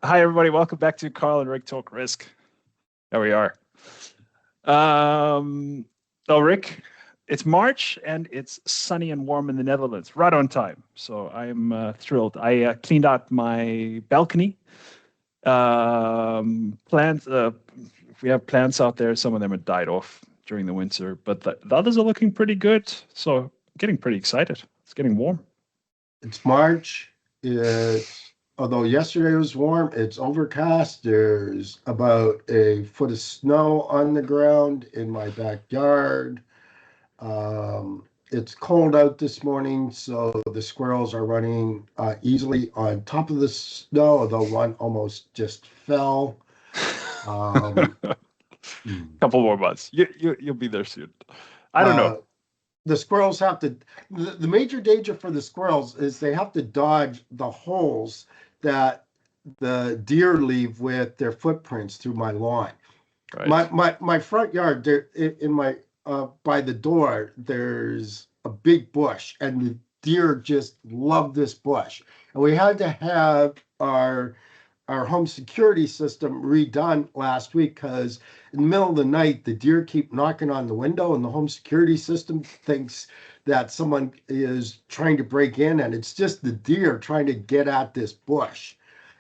Hi, everybody. Welcome back to Carl and Rick Talk Risk. There we are. Rick, it's March and it's sunny and warm in the Netherlands, right on time. So I'm thrilled. I cleaned out my balcony. Plants, we have plants out there. Some of them have died off during the winter, but the others are looking pretty good. So getting pretty excited. It's getting warm. It's March. Although yesterday was warm, it's overcast. There's about a foot of snow on the ground in my backyard. It's cold out this morning, so the squirrels are running easily on top of the snow, although one almost just fell. Couple more months. You'll be there soon. I don't know. The squirrels have to, the major danger for the squirrels is they have to dodge the holes that the deer leave with their footprints through my lawn. Right. My front yard, there in my by the door, there's a big bush, and the deer just love this bush. And we had to have our home security system redone last week because in the middle of the night, the deer keep knocking on the window, and the home security system thinks that someone is trying to break in, and it's just the deer trying to get at this bush.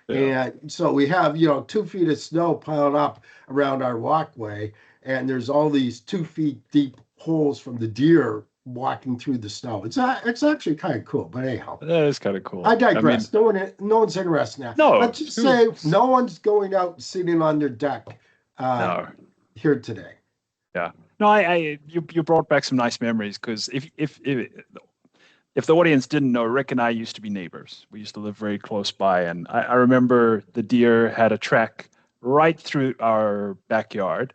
Yeah. And so we have, 2 feet of snow piled up around our walkway, and there's all these 2 feet deep holes from the deer walking through the snow. It's actually kind of cool, but anyhow. That is kind of cool. I digress. No one's interested now. No. Let's just say no one's going out and sitting on their deck here today. Yeah. No, you brought back some nice memories, because if the audience didn't know, Rick and I used to be neighbors. We used to live very close by, and I remember the deer had a track right through our backyard.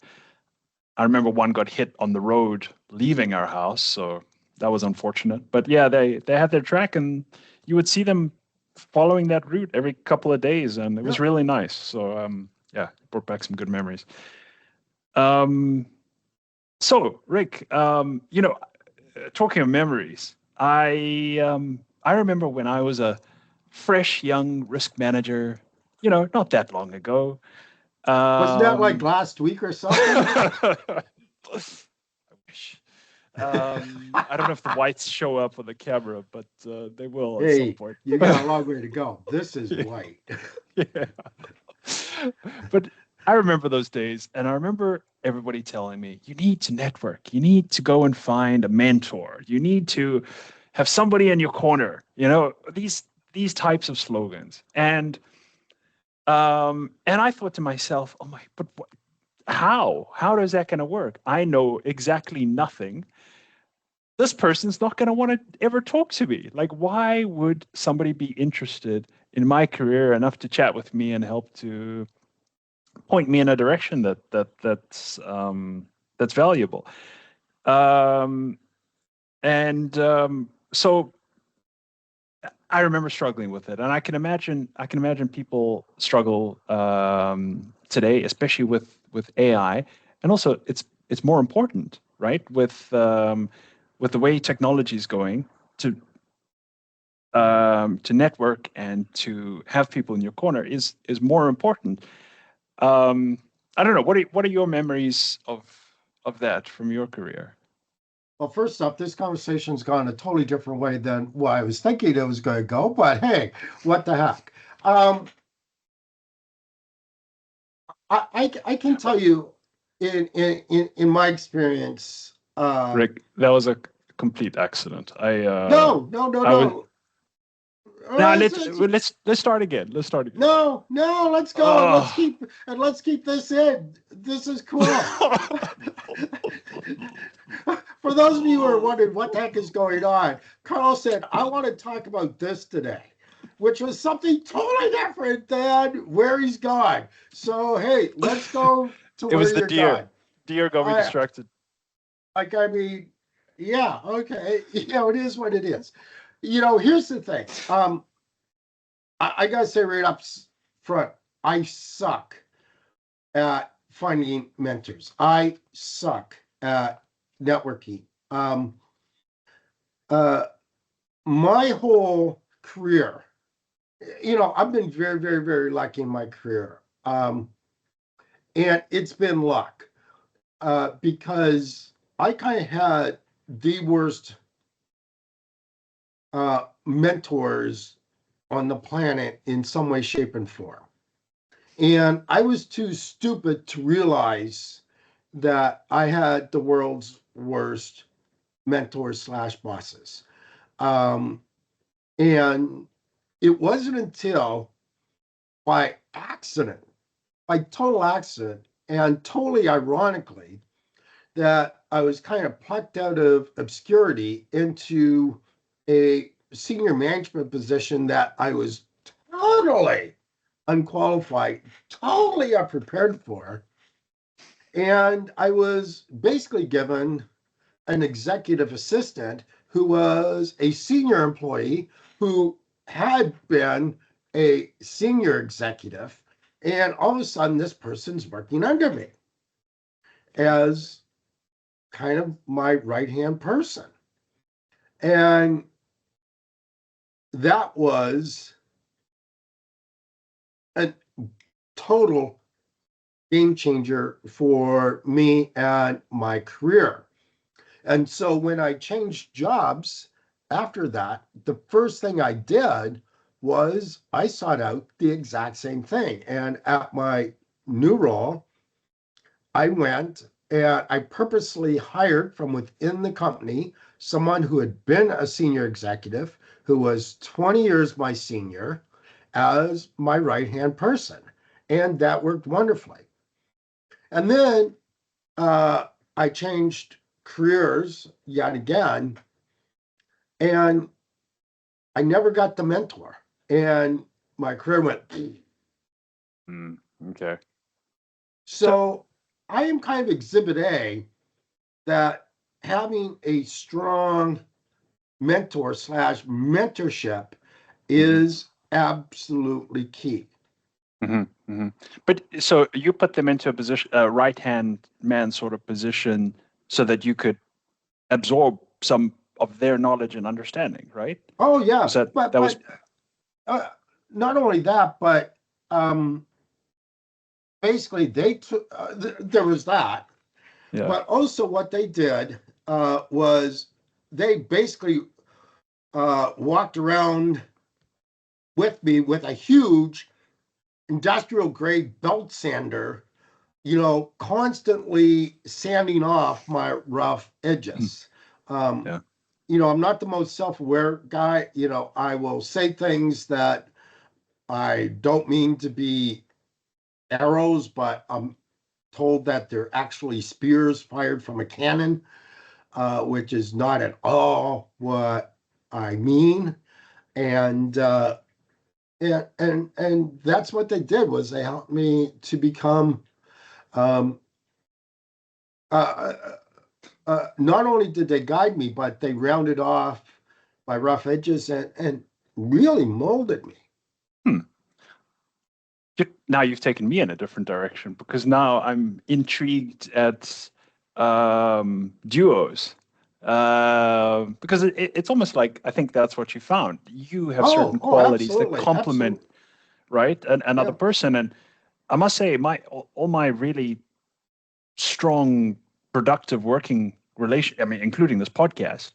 I remember one got hit on the road leaving our house, so that was unfortunate. But yeah, they had their track, and you would see them following that route every couple of days, and it was really nice. So it brought back some good memories. So Rick, talking of memories, I remember when I was a fresh young risk manager, not that long ago. Wasn't that like last week or something? I wish. I don't know if the whites show up on the camera, but they will at some point. You got a long way to go. This is white. Yeah. But I remember those days, and I remember everybody telling me, you need to network. You need to go and find a mentor. You need to have somebody in your corner. These types of slogans. And I thought to myself, oh my, but what, how is that going to work? I know exactly nothing. This person's not going to want to ever talk to me. Like, why would somebody be interested in my career enough to chat with me and help to point me in a direction that's valuable? So I remember struggling with it, and I can imagine people struggle today, especially with AI, and also it's more important, right? With the way technology is going to network and to have people in your corner is more important. I don't know. What are your memories of that from your career? Well, first off, this conversation's gone a totally different way than what I was thinking it was going to go, but hey, what the heck? I can tell you in my experience. Rick, that was a complete accident. No. Now let's start again. Let's start again. No, let's go. Let's keep this in. This is cool. For those of you who are wondering what the heck is going on, Carl said, I want to talk about this today, which was something totally different than where he's gone. So, hey, let's go to where you're gone. Deer got me distracted. I mean, yeah, okay. It is what it is. Here's the thing. I got to say right up front, I suck at finding mentors. I suck at networking. My whole career I've been very, very, very lucky in my career. And it's been luck because I kind of had the worst mentors on the planet in some way, shape, and form. And I was too stupid to realize that I had the world's worst mentors slash bosses. Um, and it wasn't until by accident, by total accident, and totally ironically, that I was kind of plucked out of obscurity into a senior management position that I was totally unqualified, totally unprepared for. And I was basically given an executive assistant who was a senior employee who had been a senior executive. And all of a sudden, this person's working under me as kind of my right hand person. And that was a total game changer for me and my career. And so when I changed jobs after that, the first thing I did was I sought out the exact same thing. And at my new role, I went and I purposely hired from within the company someone who had been a senior executive, who was 20 years my senior, as my right hand person. And that worked wonderfully. And then I changed careers yet again, and I never got the mentor. And my career went. Okay. So I am kind of exhibit A that having a strong mentor slash mentorship is absolutely key. But so you put them into a position, a right-hand man sort of position, so that you could absorb some of their knowledge and understanding, right? Oh yeah, That was not only that, but basically they took. There was that, yeah. but also what they did was they basically walked around with me with a huge industrial grade belt sander, constantly sanding off my rough edges. Yeah. I'm not the most self-aware guy. I will say things that I don't mean to be arrows, but I'm told that they're actually spears fired from a cannon, which is not at all what I mean. And and that's what they did, was they helped me to become um, uh, not only did they guide me, but they rounded off my rough edges and really molded me. Now you've taken me in a different direction, because now I'm intrigued at duos. Because it's almost like, I think that's what you found. You have certain Oh, qualities that absolutely, complement, absolutely. right, another Yeah. person. And I must say, all my really strong, productive working relation, I mean, including this podcast,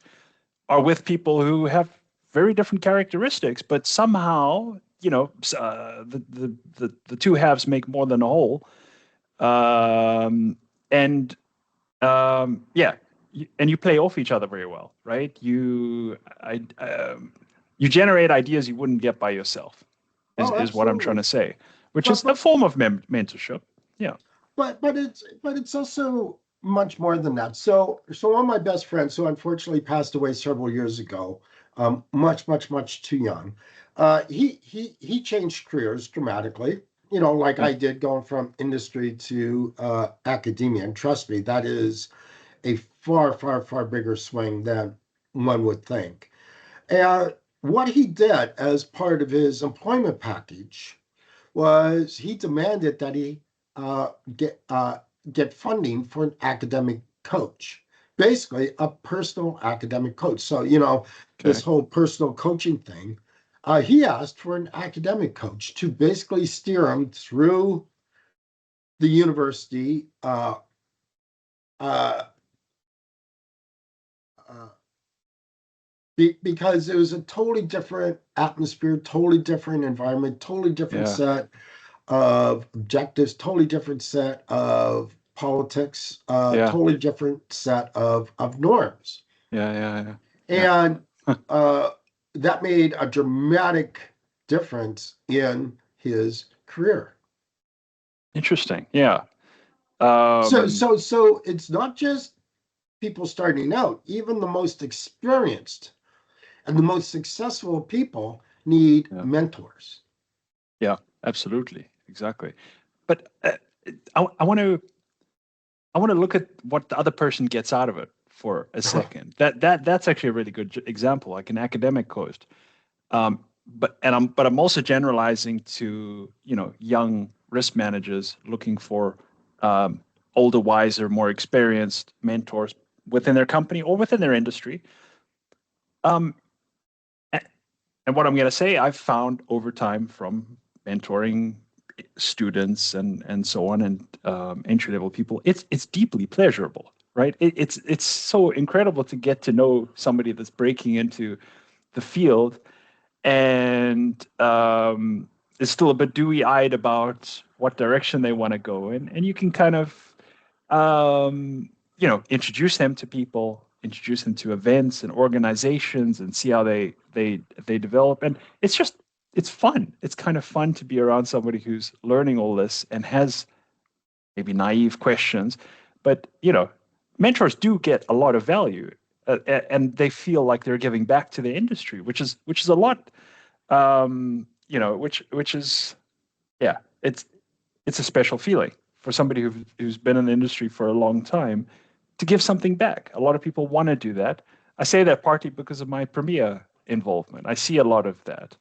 are with people who have very different characteristics, but somehow, the two halves make more than a whole. And yeah, and you play off each other very well, right? You generate ideas you wouldn't get by yourself, Oh, is what I'm trying absolutely. to say, which But is a but form of mentorship. Yeah. but it's also much more than that. So one of my best friends, who unfortunately passed away several years ago, much too young, he changed careers dramatically. Like Yeah. I did, going from industry to academia. And trust me, that is a far bigger swing than one would think. And what he did as part of his employment package was he demanded that he uh, get uh, get funding for an academic coach, basically a personal academic coach. So this Okay. whole personal coaching thing. he asked for an academic coach to basically steer him through the university, uh, uh, because it was a totally different atmosphere, totally different environment, totally different Yeah. set of objectives, totally different set of politics, Yeah. totally different set of norms. Yeah. Yeah. Yeah. And Yeah. uh, that made a dramatic difference in his career. Interesting. Yeah. So it's not just people starting out, even the most experienced and the most successful people need Yeah. mentors. Yeah. Absolutely. Exactly. But I want to look at what the other person gets out of it for a second. That's actually a really good example, like an academic coach. But I'm also generalizing to young risk managers looking for um, older, wiser, more experienced mentors within their company or within their industry. Um, and what I'm going to say, I've found over time from mentoring students and so on, and entry level people, it's deeply pleasurable, right? It's so incredible to get to know somebody that's breaking into the field and is still a bit dewy-eyed about what direction they want to go in, and you can kind of introduce them to people, introduce them to events and organizations, and see how they develop. And it's fun. It's kind of fun to be around somebody who's learning all this and has maybe naive questions, but mentors do get a lot of value, and they feel like they're giving back to the industry, which is a lot. Which is, yeah, it's a special feeling for somebody who's been in the industry for a long time to give something back. A lot of people want to do that. I say that partly because of my Premier involvement. I see a lot of that.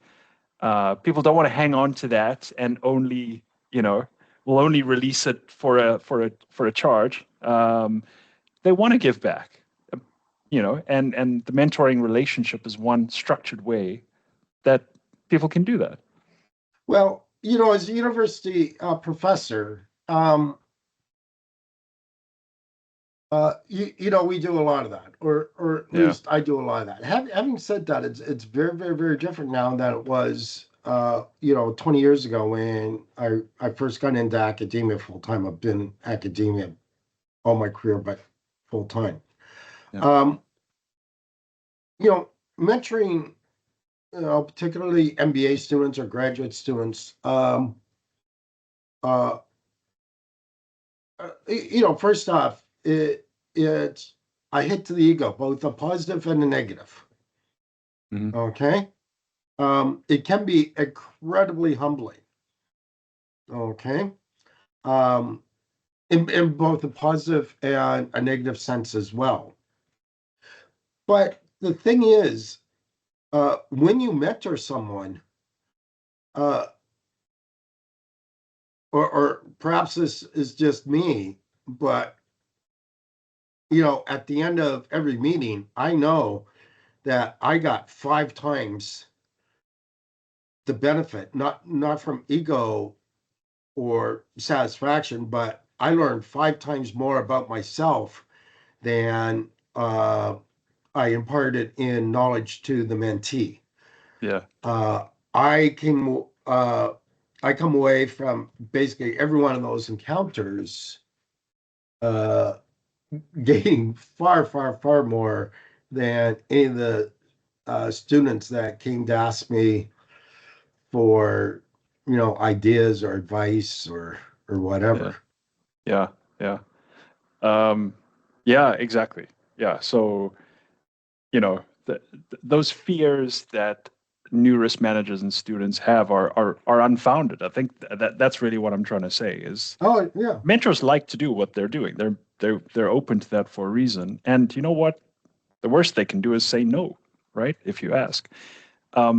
People don't want to hang on to that and only, will only release it for a charge. They want to give back, and the mentoring relationship is one structured way that people can do that. Well, as a university professor, we do a lot of that, or at Yeah. least I do a lot of that. Having said that, it's very, very, very different now than it was, 20 years ago when I first got into academia full time. I've been in academia all my career, but full time. Yeah. Um, mentoring, particularly MBA students or graduate students, uh, first off, it's I hit to the ego, both a positive and a negative. Hmm. Okay. It can be incredibly humbling. Okay. Um, in both a positive and a negative sense as well. But the thing is, when you mentor someone, uh, or perhaps this is just me, but at the end of every meeting, I know that I got 5 times the benefit, not from ego or satisfaction, but I learned 5 times more about myself than I imparted in knowledge to the mentee. Yeah. Uh, I came, I come away from basically every one of those encounters, uh, gaining far, far, far more than any of the students that came to ask me for, ideas or advice or Yeah. whatever. Yeah. Yeah. Um, yeah, exactly. Yeah. So, those fears that new risk managers and students have are unfounded. I think that's really what I'm trying to say is Oh, yeah. mentors like to do what they're doing. They're open to that for a reason. And you know what? The worst they can do is say no, right? If you ask. I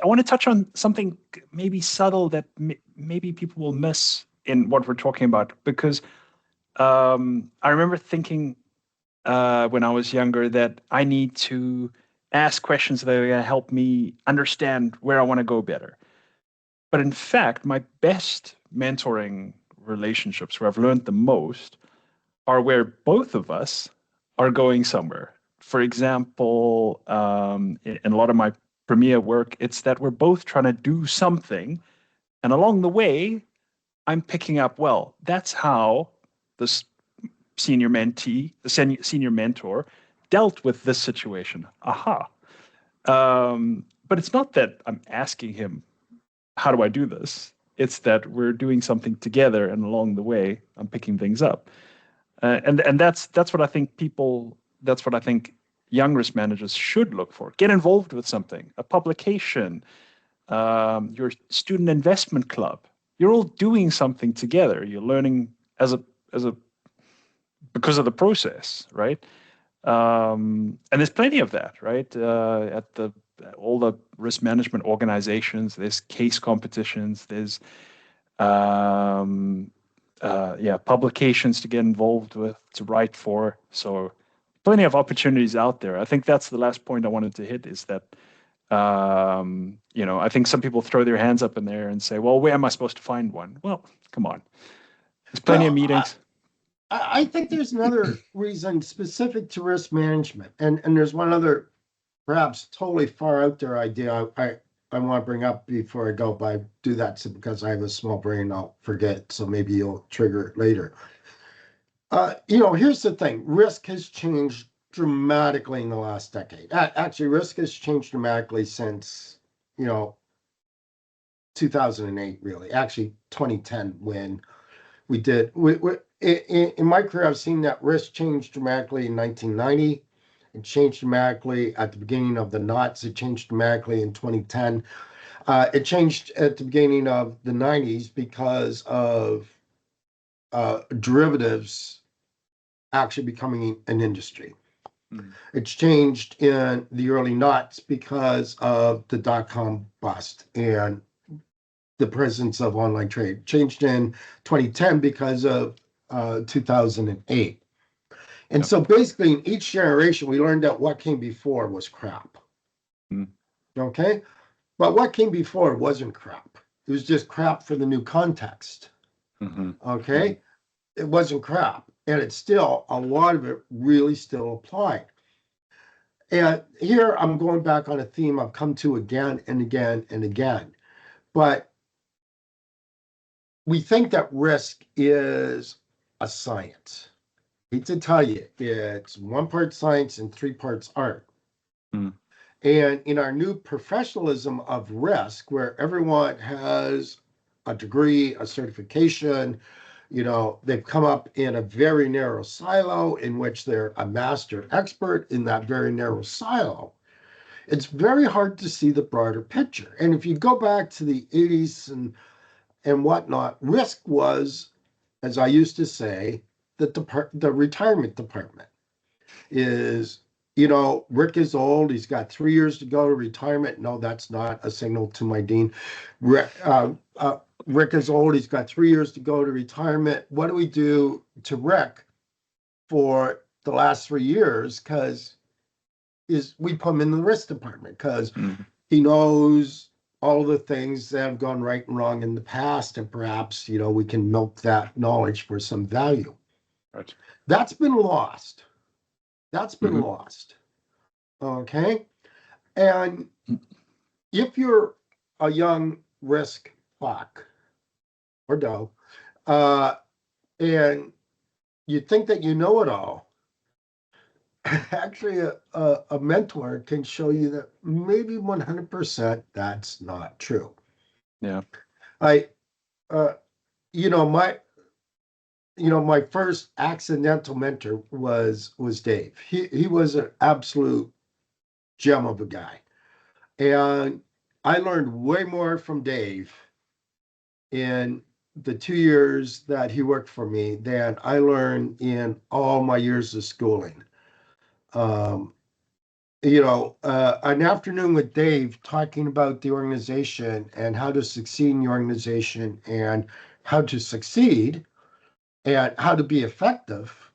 want to touch on something maybe subtle that maybe people will miss in what we're talking about, because I remember thinking when I was younger that I need to ask questions that are going to help me understand where I want to go better. But in fact, my best mentoring relationships, where I've learned the most, are where both of us are going somewhere. For example, in a lot of my premier work, it's that we're both trying to do something. And along the way, I'm picking up, well, that's how this senior mentee, the senior mentor, dealt with this situation. Aha. But it's not that I'm asking him, how do I do this? It's that we're doing something together, and along the way, I'm picking things up. And that's what I think people. That's what I think young risk managers should look for. Get involved with something, a publication, your student investment club. You're all doing something together. You're learning as a because of the process, right? And there's plenty of that, right? At all the risk management organizations, there's case competitions, there's publications to get involved with, to write for. So plenty of opportunities out there. I think that's the last point I wanted to hit is that, I think some people throw their hands up in there and say, well, where am I supposed to find one? Well, come on. There's plenty of meetings. I think there's another reason specific to risk management, and there's one other perhaps totally far out there idea I want to bring up before I go, but I do that because I have a small brain, I'll forget, so maybe you'll trigger it later. Here's the thing. Risk has changed dramatically in the last decade. Actually, risk has changed dramatically since, 2008, really. Actually, 2010, when we did. In my career, I've seen that risk change dramatically in 1990. It changed dramatically at the beginning of the knots. It changed dramatically in 2010. It changed at the beginning of the 90s because of derivatives actually becoming an industry. Mm. It's changed in the early knots because of the dot-com bust and the presence of online trade. Changed in 2010 because of 2008. And so basically in each generation, we learned that what came before was crap. Mm. Okay? But what came before wasn't crap. It was just crap for the new context. Mm-hmm. Okay? Mm-hmm. It wasn't crap. And it's still, a lot of it really still applied. And here I'm going back on a theme I've come to again and again and again. But we think that risk is a science. I hate to tell you, it's 1 part science and 3 parts art. Mm. And in our new professionalism of risk, where everyone has a degree, a certification, they've come up in a very narrow silo in which they're a master expert in that very narrow silo. It's very hard to see the broader picture. And if you go back to the 80s and whatnot, risk was, as I used to say, the retirement department is, Rick is old. He's got 3 years to go to retirement. No, that's not a signal to my dean. Rick is old. He's got 3 years to go to retirement. What do we do to Rick for the last 3 years? Because we put him in the risk department because he knows all the things that have gone right and wrong in the past, and perhaps, we can milk that knowledge for some value. Right. That's been lost. Lost. Okay. And if you're a young risk buck or doe, and you think that you know it all, actually a mentor can show you that maybe 100% that's not true. Yeah. My first accidental mentor was Dave. He was an absolute gem of a guy. And I learned way more from Dave in the 2 years that he worked for me than I learned in all my years of schooling. An afternoon with Dave talking about the organization and how to succeed in the organization and how to succeed and how to be effective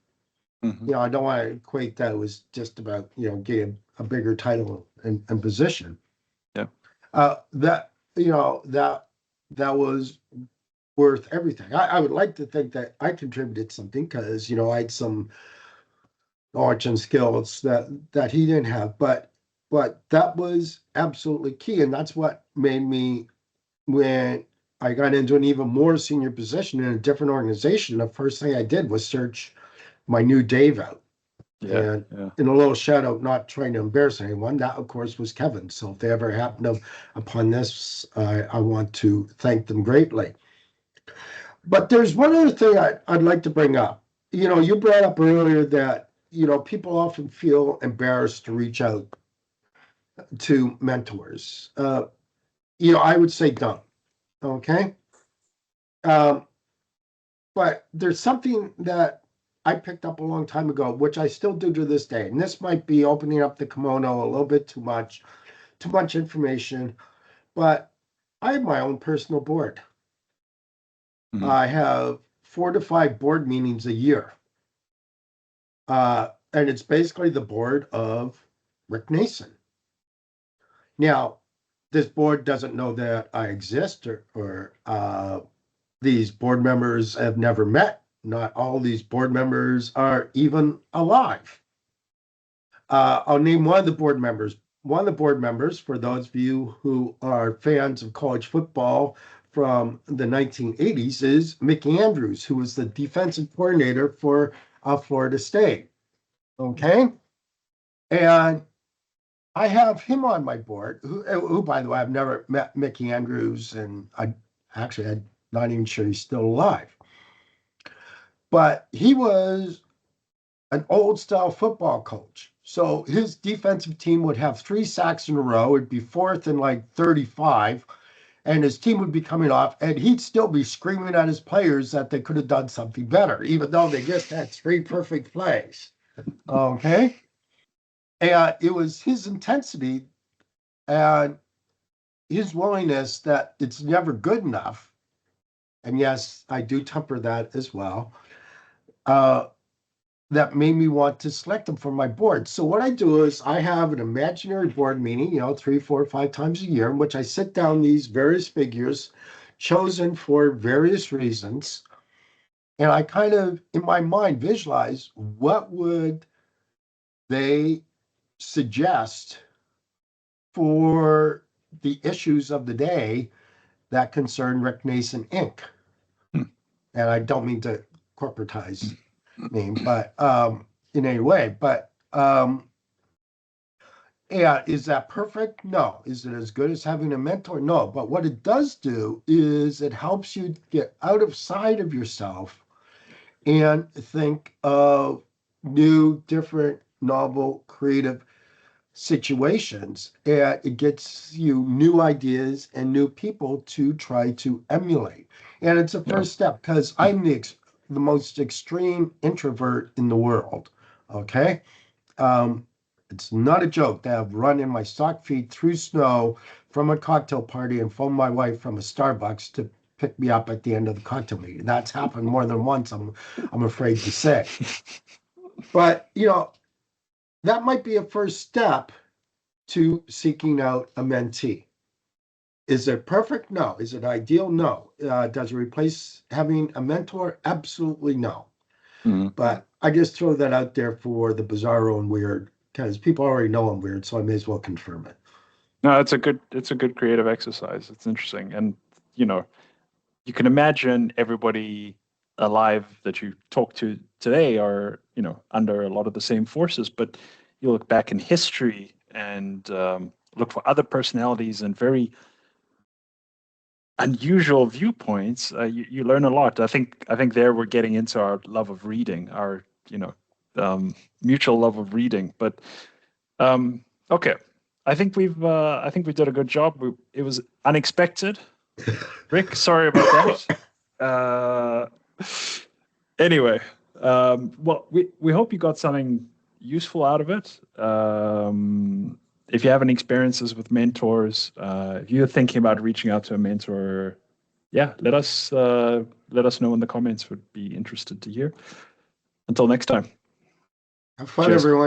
Mhm. You know, I don't want to equate that it was just about, getting a bigger title and position. Yeah. That, that was worth everything. I would like to think that I contributed something because, I had some knowledge and skills that he didn't have, but that was absolutely key. And that's what made me, when I got into an even more senior position in a different organization, the first thing I did was search my new Dave out. Yeah. And Yeah. in a little shout out, not trying to embarrass anyone, that of course was Kevin. So if they ever happen upon this, I want to thank them greatly. But there's one other thing I'd like to bring up. You brought up earlier that, people often feel embarrassed to reach out to mentors. I would say don't. Okay. Um, but there's something that I picked up a long time ago, which I still do to this day. And this might be opening up the kimono a little bit too much information, but I have my own personal board. Mhm. I have 4 to 5 board meetings a year. And it's basically the board of Rick Nason. Now, this board doesn't know that I exist, or these board members have never met. Not all these board members are even alive. I'll name one of the board members. One of the board members, for those of you who are fans of college football from the 1980s, is Mickey Andrews, who was the defensive coordinator for Florida State. Okay. And I have him on my board, who, by the way, I've never met Mickey Andrews, and I'm not even sure he's still alive. But he was an old style football coach. So his defensive team would have 3 sacks in a row. It'd be fourth and like 35, and his team would be coming off, and he'd still be screaming at his players that they could have done something better, even though they just had 3 perfect plays. Okay. And it was his intensity and his willingness that it's never good enough. And yes, I do temper that as well. Uh, that made me want to select them for my board. So what I do is I have an imaginary board meeting, 3, 4, 5 times a year, in which I sit down these various figures chosen for various reasons. And I kind of, in my mind, visualize what would they suggest for the issues of the day that concern Rick Nason Inc. Hmm. And I don't mean to corporatize name, but in any way. But yeah, is that perfect? No. Is it as good as having a mentor? No. But what it does do is it helps you get out of sight of yourself and think of new, different, novel, creative situations. And it gets you new ideas and new people to try to emulate. And it's a Yeah. first step because I'm the most extreme introvert in the world. Okay. Um, it's not a joke that I've run in my sock feet through snow from a cocktail party and phoned my wife from a Starbucks to pick me up at the end of the cocktail meeting. That's happened more than once, I'm afraid to say. But that might be a first step to seeking out a mentee. Is it perfect? No. Is it ideal? No. Does it replace having a mentor? Absolutely no. Mhm. But I just throw that out there for the bizarro and weird because people already know I'm weird, so I may as well confirm it. No, it's a good creative exercise. It's interesting. And you know, you can imagine everybody alive that you talk to today are, under a lot of the same forces, but you look back in history and look for other personalities and very unusual viewpoints. You learn a lot. I think there we're getting into our love of reading, our, mutual love of reading. But okay, I think we did a good job. It was unexpected. Rick, sorry about that. Uh, anyway, well, we hope you got something useful out of it. If you have any experiences with mentors, if you're thinking about reaching out to a mentor, yeah, let us know in the comments. Would be interested to hear. Until next time. Have fun, Cheers. everyone.